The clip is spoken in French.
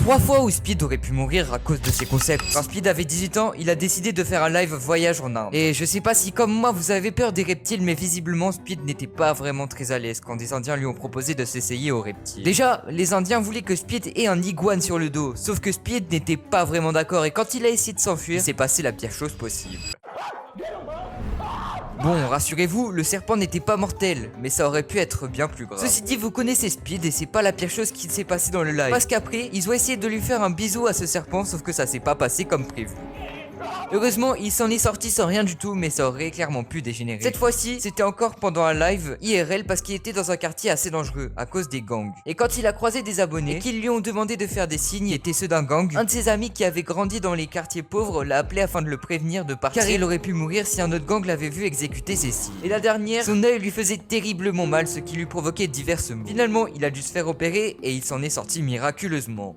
3 fois où Speed aurait pu mourir à cause de ses concepts. Quand Speed avait 18 ans, il a décidé de faire un live voyage en Inde. Et je sais pas si comme moi vous avez peur des reptiles, mais visiblement Speed n'était pas vraiment très à l'aise quand des Indiens lui ont proposé de s'essayer aux reptiles. Déjà, les Indiens voulaient que Speed ait un iguane sur le dos, sauf que Speed n'était pas vraiment d'accord et quand il a essayé de s'enfuir, il s'est passé la pire chose possible. Bon, rassurez-vous, le serpent n'était pas mortel, mais ça aurait pu être bien plus grave. Ceci dit, vous connaissez Speed et c'est pas la pire chose qui s'est passée dans le live. Parce qu'après, ils ont essayé de lui faire un bisou à ce serpent, sauf que ça s'est pas passé comme prévu. Heureusement, il s'en est sorti sans rien du tout, mais ça aurait clairement pu dégénérer. Cette fois-ci, c'était encore pendant un live IRL parce qu'il était dans un quartier assez dangereux à cause des gangs. Et quand il a croisé des abonnés et qu'ils lui ont demandé de faire des signes qui étaient ceux d'un gang, un de ses amis qui avait grandi dans les quartiers pauvres l'a appelé afin de le prévenir de partir car il aurait pu mourir si un autre gang l'avait vu exécuter ses signes. Et la dernière, son œil lui faisait terriblement mal, ce qui lui provoquait diverses maux. Finalement, il a dû se faire opérer et il s'en est sorti miraculeusement.